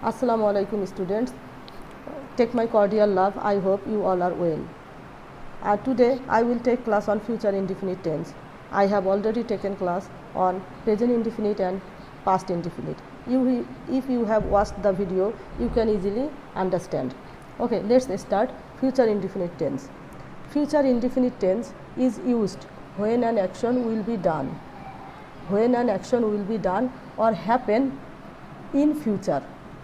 Assalamu alaikum students. Take my cordial love. I hope you all are well. Today I will take class on future indefinite tense. I have already taken class on present indefinite and past indefinite. If you have watched the video, you can easily understand. Okay, let's start future indefinite tense. Future indefinite tense is used when an action will be done. When an action will be done or happen in future.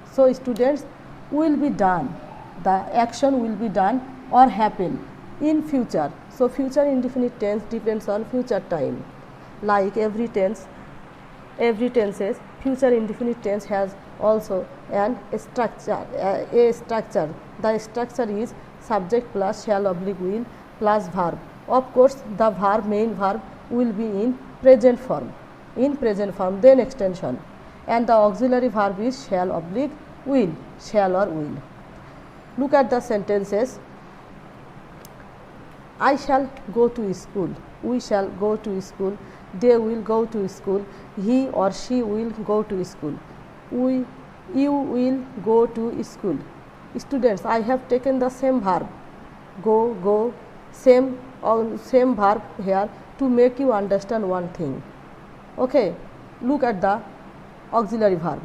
So students, will be done, the action will be done or happen in future. So future indefinite tense depends on future time. Like every tenses, future indefinite tense has also an structure, a structure. The structure is subject plus shall oblique will plus verb. Of course, the main verb will be in present form, then extension, and the auxiliary verb is shall oblique will, shall or will. Look at the sentences. I shall go to school, we shall go to school, they will go to school, he or she will go to school, you will go to school. Students, I have taken the same verb, go, same verb here to make you understand one thing. Okay, look at the auxiliary verb.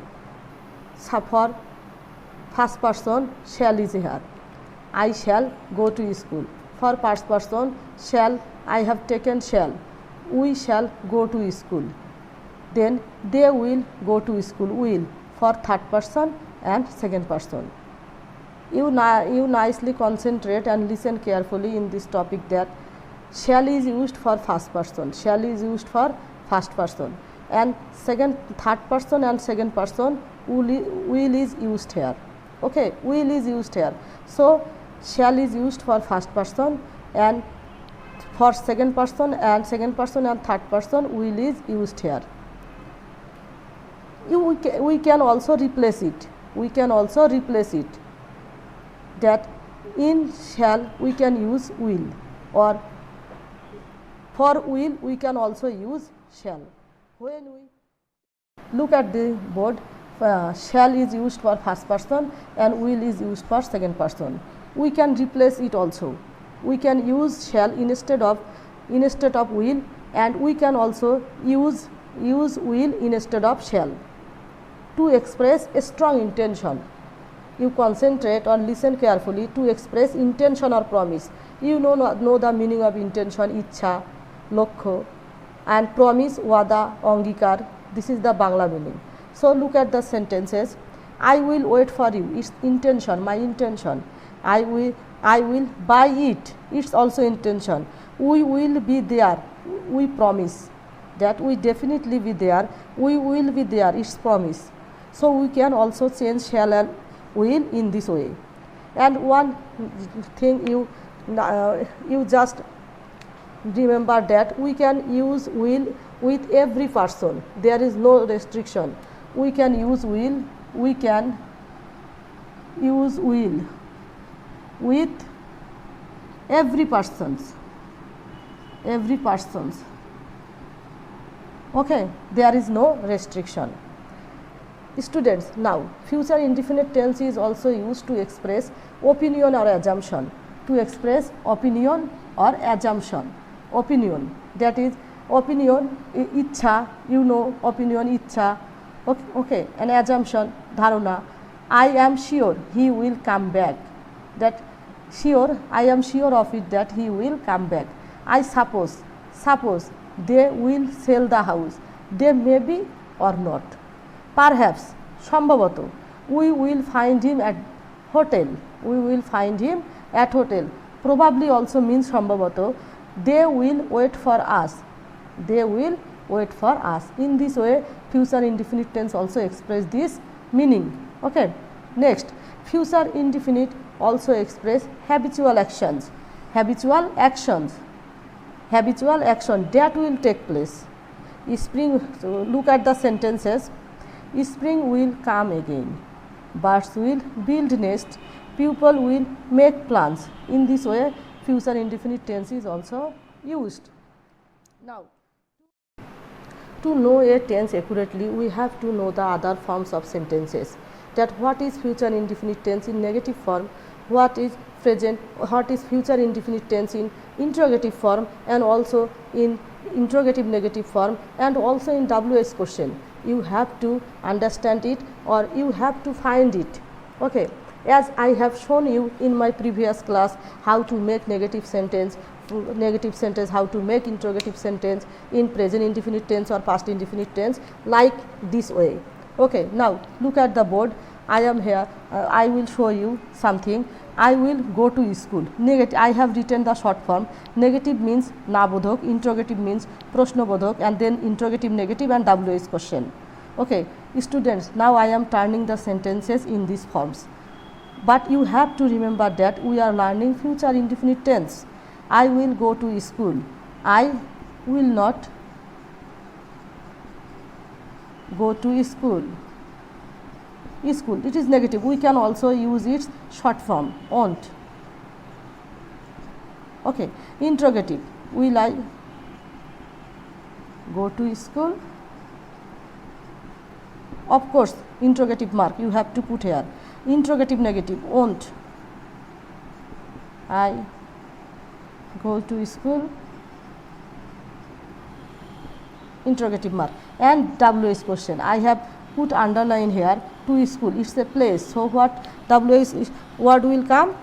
For first person, shall is here. I shall go to school. For first person, shall, I have taken shall. We shall go to school. Then they will go to school, will, for third person and second person. You nicely concentrate and listen carefully in this topic that shall is used for first person, shall is used for first person, and third person and second person will is used here. Okay, will is used here. So shall is used for first person, and for second person and third person will is used here. We can also replace it. That in shall we can use will, or for will we can also use shall. When we look at the board, shall is used for first person and will is used for second person. We can replace it also. We can use shall instead of will, and we can also use will instead of shall to express a strong intention. You concentrate or listen carefully to express intention or promise. You know the meaning of intention, ichha, lokho, and promise, wada, angikar. This is the Bangla meaning. So look at the sentences. I will wait for you. It's intention, my intention. I will buy it. It's also intention. We will be there. We promise that we definitely be there. We will be there. It's promise. So we can also change shall and will in this way. And one thing you just remember that we can use will with every person. There is no restriction. We can use will. We can use will with every persons. Okay, there is no restriction. Students, now future indefinite tense is also used to express opinion or assumption. Opinion, that is opinion, ichha, opinion, ichha. Okay, an assumption, dharana. I am sure he will come back. That sure, I am sure of it that he will come back. I suppose they will sell the house. They may be or not. Perhaps, sambhavato, we will find him at hotel. Probably also means sambhavato. They will wait for us. In this way, future indefinite tense also express this meaning. Okay. Next, future indefinite also express habitual action that will take place. So look at the sentences. Spring will come again. Birds will build nest. People will make plans. In this way, future indefinite tense is also used. Now, to know a tense accurately, we have to know the other forms of sentences. that what is future indefinite tense in negative form, what is present, what is future indefinite tense in interrogative form, and also in interrogative negative form, and also in WH question. You have to understand it, or you have to find it. Okay. As I have shown you in my previous class how to make negative sentence, how to make interrogative sentence in present indefinite tense or past indefinite tense, like this way. Okay. Now look at the board. I am here. I will show you something. I will go to school. Negative. I have written the short form. Negative means na bodhok, interrogative means proshno bodhok, and then interrogative negative and WH question. Okay. Students, now I am turning the sentences in these forms. But you have to remember that we are learning future indefinite tense. I will go to school. I will not go to school. School, it is negative. We can also use its short form, won't. Okay. Interrogative, will I go to school? Of course, interrogative mark you have to put here. Interrogative negative, won't I go to school? Interrogative mark. And WH question, I have put underline here, to school, it's a place. So what WH word will come?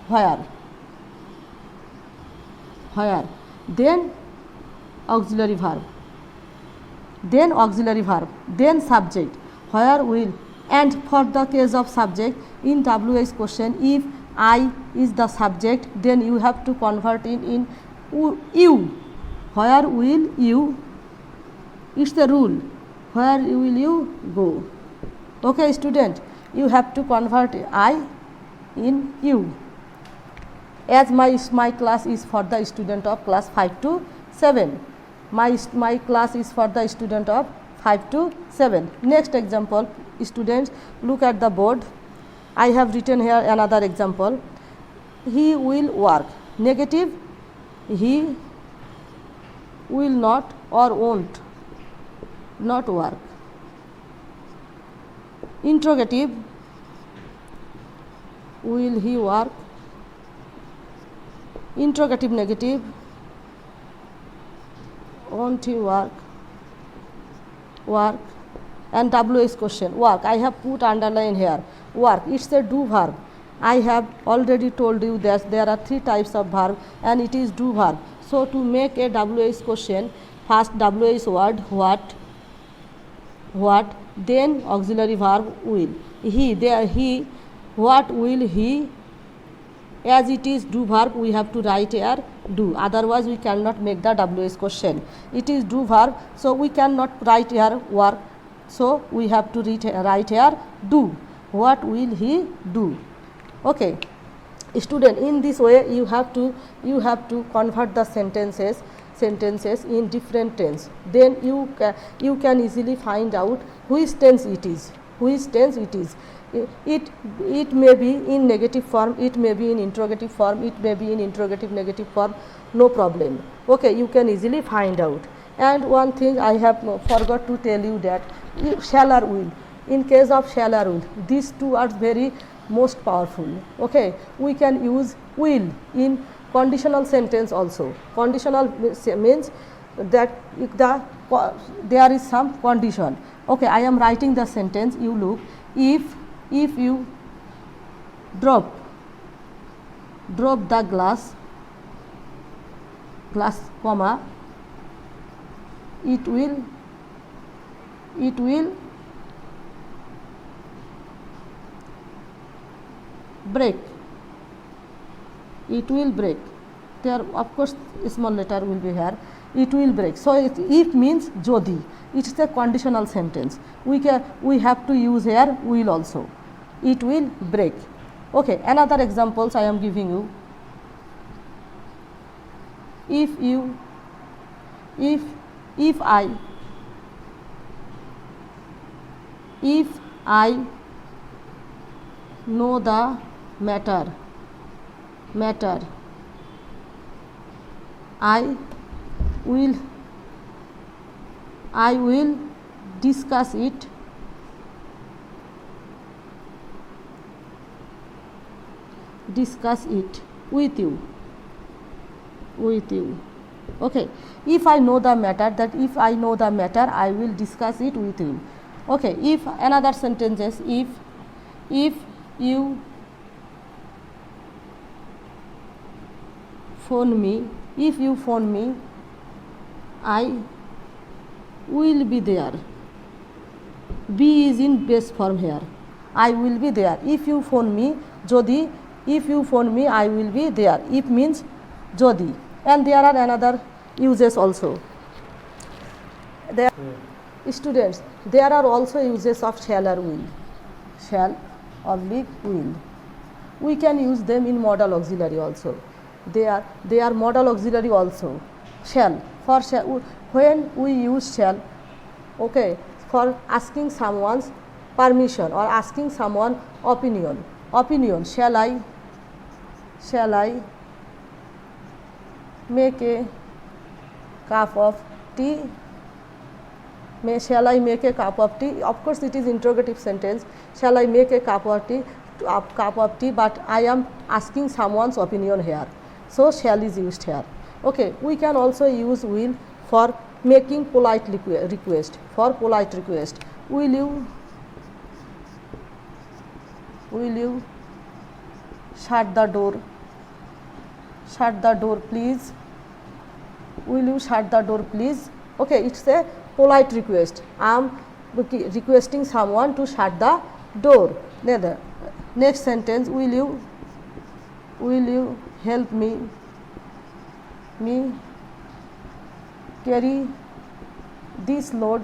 Where? Where? Then auxiliary verb. Then auxiliary verb. Then subject. Where will? And for the case of subject, in WH question, if I is the subject, then you have to convert it in you. Where will you? It's the rule. Where will you go? Okay, student, you have to convert I in you. As my class is for the student of class 5 to 7. My class is for the student of 5 to 7. Next example, students, look at the board. I have written here another example. He will work. Negative, he will not or won't not work. Interrogative, will he work? Interrogative negative, won't he work? Work. And WH question, work. I have put underline here. Work, it's a do verb. I have already told you that there are 3 types of verb and it is do verb. So to make a WH question, first WH word what, then auxiliary verb will. He, there, he, what will he? As it is do verb, we have to write here do. Otherwise, we cannot make the WH question. It is do verb, so we cannot write here work. So we have to write here do. What will he do? Okay, student. In this way, you have to convert the sentences in different tense. Then you can easily find out which tense it is. Which tense it is. It may be in negative form, it may be in interrogative form, it may be in interrogative negative form, no problem. Okay, you can easily find out. And one thing I have forgot to tell you, that shall or will. In case of shall or will, these two are very most powerful. Okay, we can use will in conditional sentence also. Conditional means that there is some condition. Okay, I am writing the sentence. You look, if you drop the glass, comma, it will break. It will break. There, of course, small letter will be here. It will break. So if means jodi. It's a conditional sentence. We have to use here will also. It will break. Okay. Another examples I am giving you. If I know the matter, I will discuss it discuss it with you. Okay, if I know the matter, I will discuss it with you. Okay, if another sentences, if you phone me, I will be there. Be is in base form here. I will be there. If you phone me, jodi. If you phone me, I will be there. If means jodi. And there are another uses also. Students, there are also uses of shall or will. Shall oblique will. We can use them in modal auxiliary also. They are modal auxiliary also. Shall, for shall, when we use shall, okay, for asking someone's permission or asking someone opinion. Shall I make a cup of tea? Shall I make a cup of tea? Of course, it is interrogative sentence. Shall I make a cup of tea? But I am asking someone's opinion here. So shall is used here. Okay, we can also use will for making polite request. For polite request, will you shut the door? Shut the door, please. Will you shut the door, please? Okay, it's a polite request. I am requesting someone to shut the door. Next sentence, will you help me carry this load?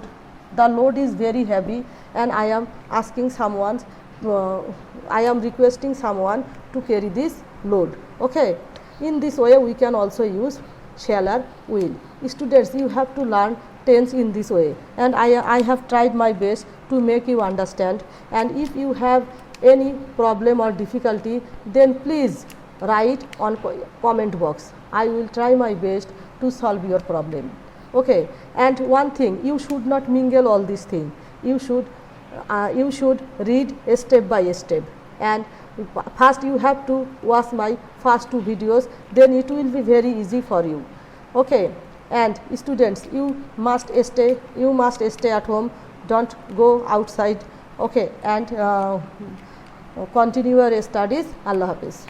The load is very heavy and I am asking someone, I am requesting someone to carry this load. Okay, in this way we can also use shall or will. Students, you have to learn tense in this way, and I have tried my best to make you understand. And if you have any problem or difficulty, then please write on comment box. I will try my best to solve your problem. Okay, and one thing, you should not mingle all these things. You should read step by step, and first you have to watch my first 2 videos, then it will be very easy for you. Okay, and students, you must stay at home, don't go outside. Okay, and continue your studies. Allah Hafiz.